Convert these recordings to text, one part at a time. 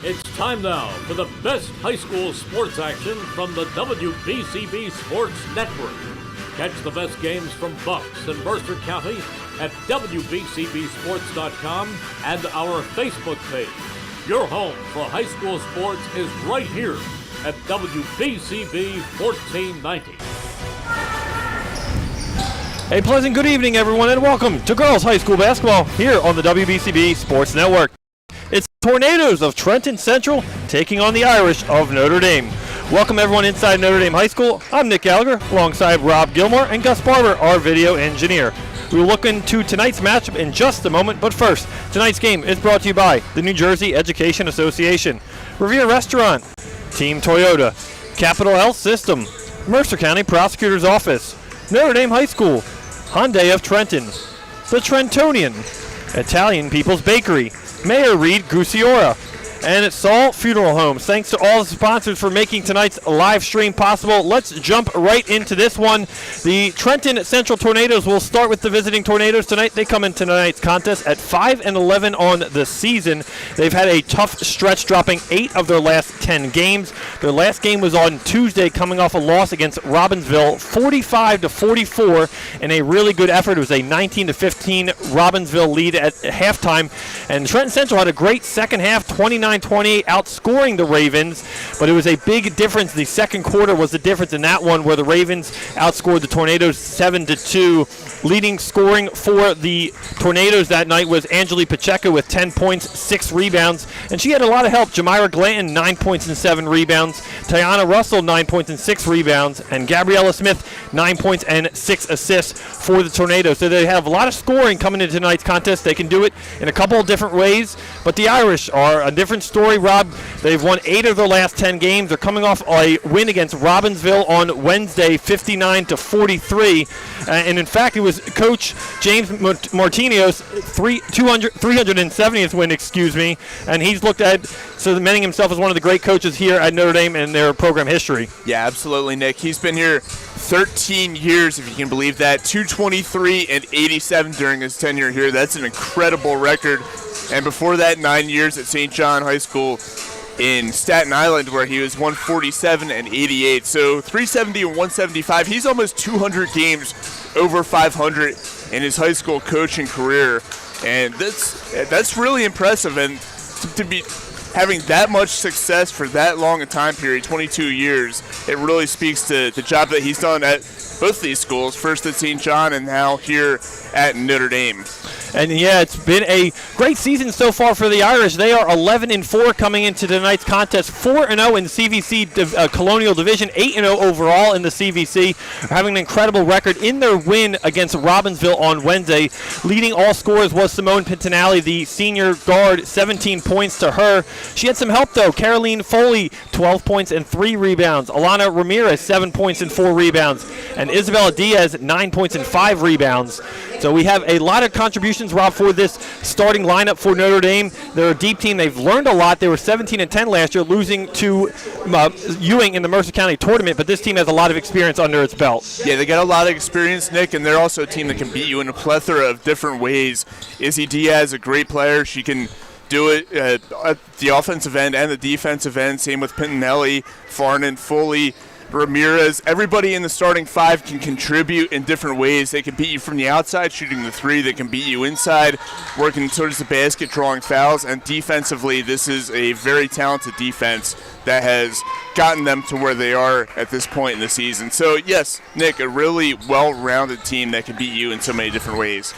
It's time now for the best high school sports action from the WBCB Sports Network. Catch the best games from Bucks and Mercer County at WBCBSports.com and our Facebook page. Your home for high school sports is right here at WBCB 1490. A pleasant good evening, everyone, and welcome to girls high school basketball here on the WBCB Sports Network. It's Tornadoes of Trenton Central taking on the Irish of Notre Dame. Welcome, everyone, inside Notre Dame High School. I'm Nick Gallagher, alongside Rob Gilmore and Gus Barber, our video engineer. We will look into tonight's matchup in just a moment, but first, tonight's game is brought to you by the New Jersey Education Association, Revere Restaurant, Team Toyota, Capital Health System, Mercer County Prosecutor's Office, Notre Dame High School, Hyundai of Trenton, the Trentonian, Italian People's Bakery, Mayor Reed Gusiora, and Saul Funeral Homes. Thanks to all the sponsors for making tonight's live stream possible. Let's jump right into this one. The Trenton Central Tornadoes will start with the visiting Tornadoes tonight. They come into tonight's contest at 5-11 on the season. They've had a tough stretch, dropping 8 of their last 10 games. Their last game was on Tuesday, coming off a loss against Robbinsville, 45-44, in a really good effort. It was a 19-15 Robbinsville lead at halftime, and Trenton Central had a great second half, 29-28, outscoring the Ravens, but it was a big difference. The second quarter was the difference in that one, where the Ravens outscored the Tornadoes 7-2. Leading scoring for the Tornadoes that night was Angelique Pacheco with 10 points, 6 rebounds, and she had a lot of help. Jamira Glanton, 9 points and 7 rebounds. Tiana Russell, 9 points and 6 rebounds, and Gabriella Smith, 9 points and 6 assists for the Tornadoes. So they have a lot of scoring coming into tonight's contest. They can do it in a couple of different ways, but the Irish are a different story, Rob. They've won 8 of their last 10 games. They're coming off a win against Robbinsville on Wednesday, 59-43. And in fact, it was Coach James Martinez' 370th win, and he's looked at cementing himself as one of the great coaches here at Notre Dame in their program history. Yeah, absolutely, Nick. He's been here 13 years, if you can believe that. 223-87 during his tenure here. That's an incredible record. And before that, 9 years at St. John High School in Staten Island, where he was 147-88. So 370 and 175. He's almost 200 games over 500 in his high school coaching career, and that's really impressive. And to be having that much success for that long a time period, 22 years, it really speaks to the job that he's done at both of these schools, first at St. John and now here at Notre Dame. And yeah, it's been a great season so far for the Irish. They are 11-4 coming into tonight's contest, 4-0 in the CVC Colonial Division, 8-0 overall in the CVC, having an incredible record in their win against Robbinsville on Wednesday. Leading all scorers was Simone Pintinelli, the senior guard, 17 points to her. She had some help, though. Caroline Foley, 12 points and 3 rebounds. Alana Ramirez, 7 points and 4 rebounds. And Isabella Diaz, 9 points and 5 rebounds. So we have a lot of contributions, Rob, for this starting lineup for Notre Dame. They're a deep team. They've learned a lot. They were 17-10 last year, losing to Ewing in the Mercer County tournament, but this team has a lot of experience under its belt. Yeah, they got a lot of experience, Nick, and they're also a team that can beat you in a plethora of different ways. Izzy Diaz, a great player. She can do it at the offensive end and the defensive end. Same with Pintinelli, Farnan, Foley, Ramirez. Everybody in the starting five can contribute in different ways. They can beat you from the outside, shooting the three. They can beat you inside, working towards the basket, drawing fouls. And defensively, this is a very talented defense that has gotten them to where they are at this point in the season. So, yes, Nick, a really well-rounded team that can beat you in so many different ways.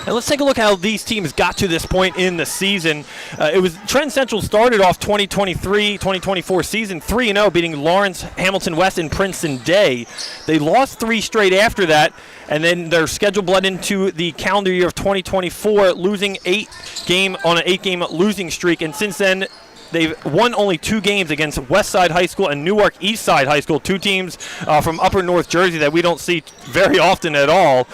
And let's take a look how these teams got to this point in the season. It was Trenton Central started off 2023-2024 season 3-0, beating Lawrence, Hamilton West, and Princeton Day. They lost 3 straight after that, and then their schedule bled into the calendar year of 2024, losing 8-game on an 8-game losing streak. And since then, they've won only 2 games against Westside High School and Newark Eastside High School, 2 teams from upper North Jersey that we don't see very often at all.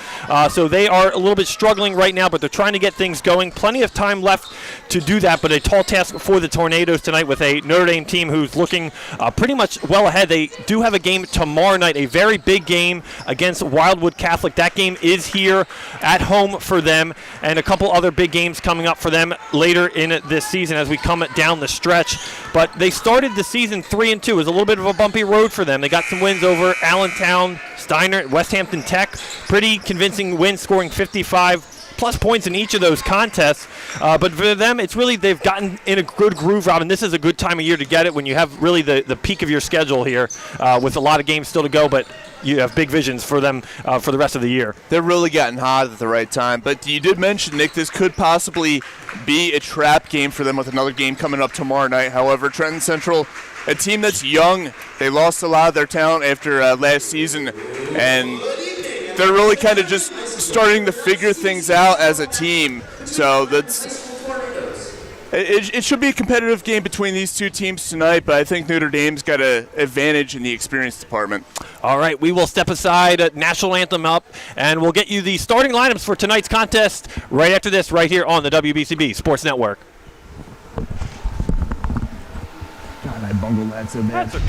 So they are a little bit struggling right now, but they're trying to get things going. Plenty of time left to do that, but a tall task for the Tornadoes tonight with a Notre Dame team who's looking pretty much well ahead. They do have a game tomorrow night, a very big game against Wildwood Catholic. That game is here at home for them, and a couple other big games coming up for them later in this season as we come down the stretch. stretch. But they started the season 3-2. It was a little bit of a bumpy road for them. They got some wins over Allentown, Steiner, West Hampton Tech. Pretty convincing wins, scoring 55-plus points in each of those contests. But for them, it's really they've gotten in a good groove, Robin. This is a good time of year to get it when you have really the peak of your schedule here with a lot of games still to go. But you have big visions for them for the rest of the year. They're really gotten hot at the right time. But you did mention, Nick, this could possibly be a trap game for them with another game coming up tomorrow night. However, Trenton Central, a team that's young, they lost a lot of their talent after last season, and they're really kind of just starting to figure things out as a team. So it should be a competitive game between these two teams tonight, but I think Notre Dame's got an advantage in the experience department. All right, we will step aside, national anthem up, and we'll get you the starting lineups for tonight's contest right after this, right here on the WBCB Sports Network. God, I bungled that so bad.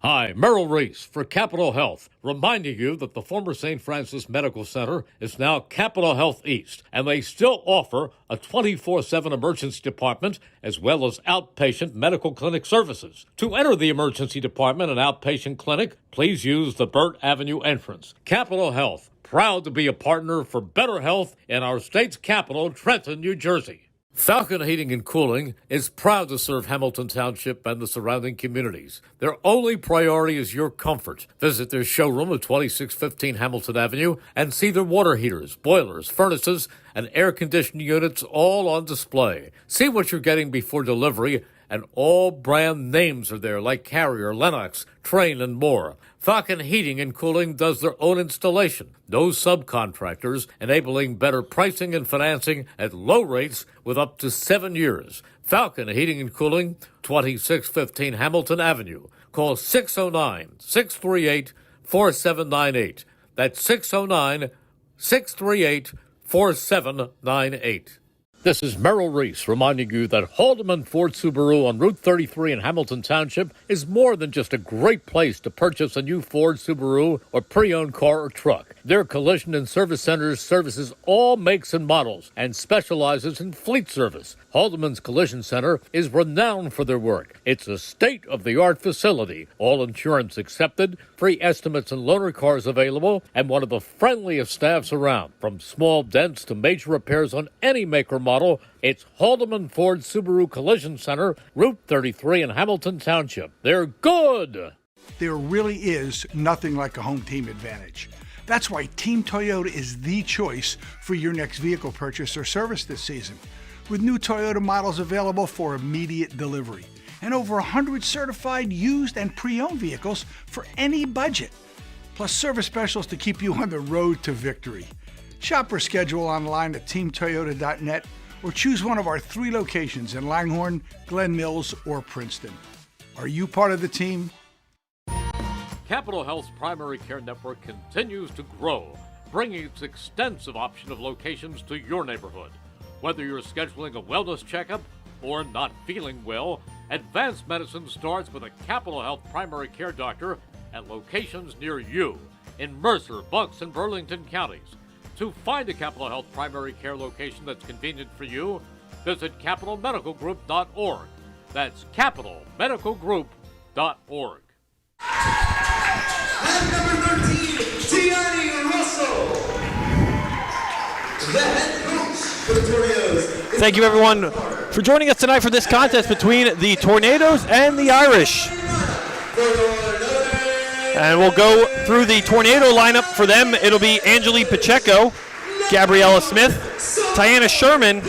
Hi, Merrill Reese for Capital Health, reminding you that the former St. Francis Medical Center is now Capital Health East, and they still offer a 24/7 emergency department as well as outpatient medical clinic services. To enter the emergency department and outpatient clinic, please use the Burt Avenue entrance. Capital Health, proud to be a partner for better health in our state's capital, Trenton, New Jersey. Falcon Heating and Cooling is proud to serve Hamilton Township and the surrounding communities. Their only priority is your comfort. Visit their showroom at 2615 Hamilton Avenue and see their water heaters, boilers, furnaces, and air conditioning units all on display. See what you're getting before delivery, and all brand names are there like Carrier, Lennox, Train, and more. Falcon Heating and Cooling does their own installation. No subcontractors, enabling better pricing and financing at low rates with up to 7 years. Falcon Heating and Cooling, 2615 Hamilton Avenue. Call 609-638-4798. That's 609-638-4798. This is Merrill Reese reminding you that Haldeman Ford Subaru on Route 33 in Hamilton Township is more than just a great place to purchase a new Ford, Subaru, or pre-owned car or truck. Their collision and service centers services all makes and models and specializes in fleet service. Haldeman's Collision Center is renowned for their work. It's a state-of-the-art facility, all insurance accepted, free estimates and loaner cars available, and one of the friendliest staffs around. From small dents to major repairs on any make or model, it's Haldeman Ford Subaru Collision Center, Route 33 in Hamilton Township. They're good! There really is nothing like a home team advantage. That's why Team Toyota is the choice for your next vehicle purchase or service this season. With new Toyota models available for immediate delivery and over 100 certified used and pre-owned vehicles for any budget, plus service specials to keep you on the road to victory. Shop or schedule online at teamtoyota.net or choose one of our 3 locations in Langhorne, Glen Mills, or Princeton. Are you part of the team? Capital Health's primary care network continues to grow, bringing its extensive option of locations to your neighborhood. Whether you're scheduling a wellness checkup or not feeling well, advanced medicine starts with a Capital Health primary care doctor at locations near you in Mercer, Bucks, and Burlington counties. To find a Capital Health primary care location that's convenient for you, visit capitalmedicalgroup.org. That's capitalmedicalgroup.org. And number 13, Tiani Russell, the head coach for the Tornadoes. Thank you, everyone, for joining us tonight for this contest between the Tornadoes and the Irish. And we'll go through the Tornado lineup for them. It'll be Angelique Pacheco, Gabriella Smith, Tiana Sherman,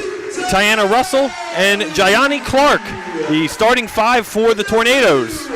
Tiana Russell, and Jayani Clark, the starting 5 for the Tornadoes.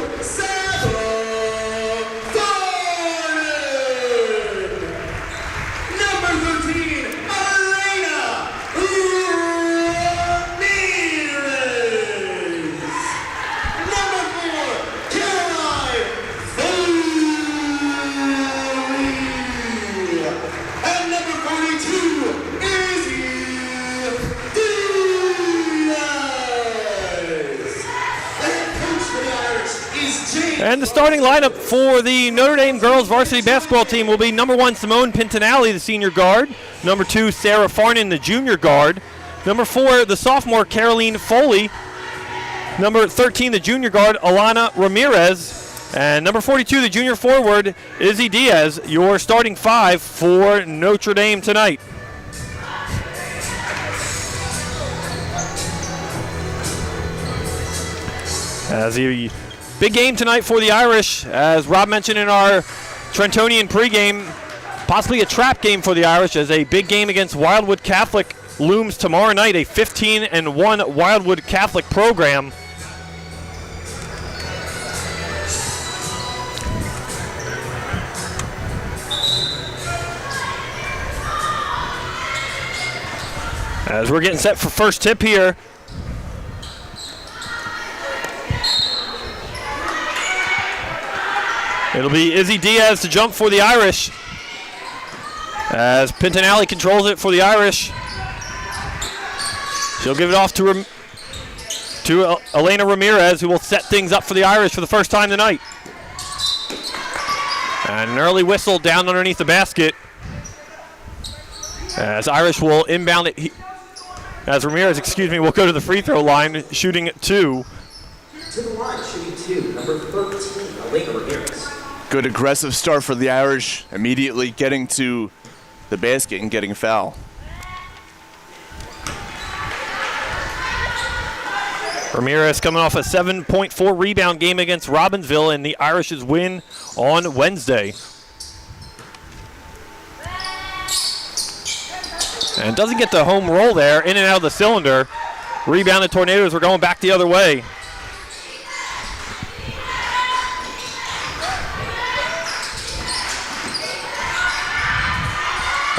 And the starting lineup for the Notre Dame girls varsity basketball team will be number 1, Simone Pintinelli, the senior guard. Number 2, Sarah Farnan, the junior guard. Number 4, the sophomore Caroline Foley. Number 13, the junior guard, Alana Ramirez. And number 42, the junior forward, Izzy Diaz, your starting 5 for Notre Dame tonight. As the big game tonight for the Irish, as Rob mentioned in our Trentonian pregame, possibly a trap game for the Irish, as a big game against Wildwood Catholic looms tomorrow night, a 15-1 Wildwood Catholic program. As we're getting set for first tip here. It'll be Izzy Diaz to jump for the Irish, as Pintinelli controls it for the Irish. She'll give it off to Elena Ramirez, who will set things up for the Irish for the first time tonight. And an early whistle down underneath the basket, as Irish will inbound it. As Ramirez, will go to the free throw line, shooting 2. To the line, shooting 2, number 13, Elena Ramirez. Good aggressive start for the Irish, immediately getting to the basket and getting a foul. Ramirez coming off a 7.4 rebound game against Robbinsville in the Irish's win on Wednesday. And doesn't get the home roll there, in and out of the cylinder. Rebounded Tornadoes are going back the other way.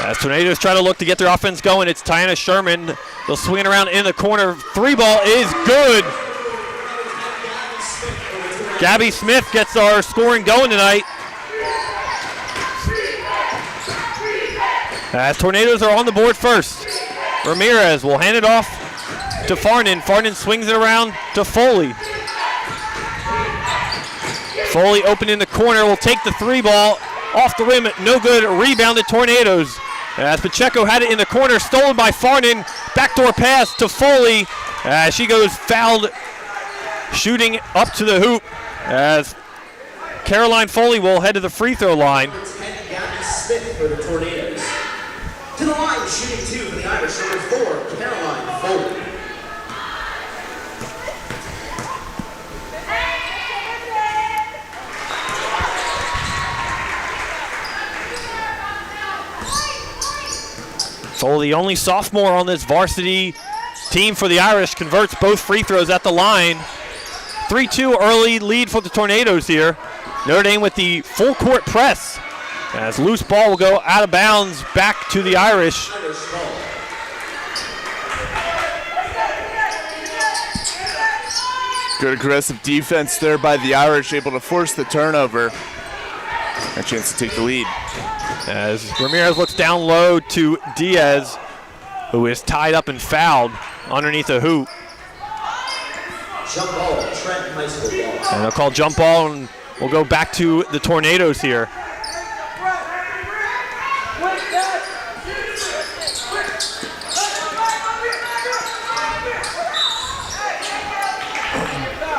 As Tornadoes try to look to get their offense going, it's Tiana Sherman. They'll swing it around in the corner. 3 ball is good. Gabby Smith gets our scoring going tonight. As Tornadoes are on the board first. Ramirez will hand it off to Farnan. Farnan swings it around to Foley. Foley open in the corner, will take the 3 ball off the rim, no good. Rebounded Tornadoes. As Pacheco had it in the corner, stolen by Farnan. Backdoor pass to Foley. As she goes fouled, shooting up to the hoop. As Caroline Foley will head to the free throw line. Gabby Smith for the Tornadoes. To the line, shooting 2 for the Irish, number 4, Caroline Foley. Foley, the only sophomore on this varsity team for the Irish, converts both free throws at the line. 3-2 early lead for the Tornadoes here. Notre Dame with the full court press, as loose ball will go out of bounds back to the Irish. Good aggressive defense there by the Irish, able to force the turnover. A chance to take the lead. As Ramirez looks down low to Diaz, who is tied up and fouled underneath the hoop. Jump ball, Trenton High School ball. And they'll call jump ball, and we'll go back to the Tornadoes here.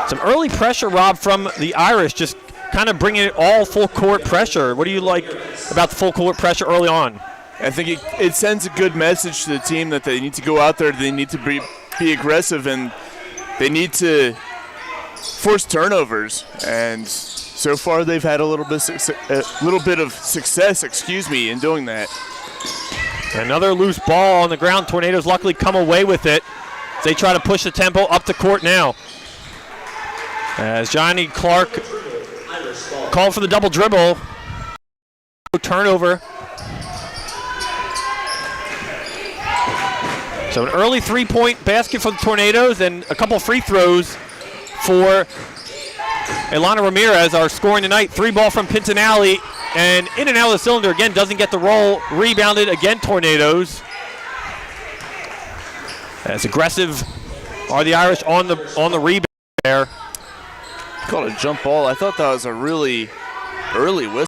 Some early pressure, Rob, from the Irish, just kind of bringing it all full court pressure. What do you like about the full court pressure early on? I think it sends a good message to the team that they need to go out there, they need to be aggressive, and they need to force turnovers. And so far they've had a little bit of success, in doing that. Another loose ball on the ground. Tornadoes luckily come away with it. They try to push the tempo up the court now. As Johnny Clark called for the double dribble. Turnover. So an early 3-point basket for the Tornadoes and a couple free throws for Ilana Ramirez, our scoring tonight. 3 ball from Pintinelli, and in and out of the cylinder again, doesn't get the roll. Rebounded again, Tornadoes. As aggressive are the Irish on the rebound there. Called a jump ball. I thought that was a really early whistle.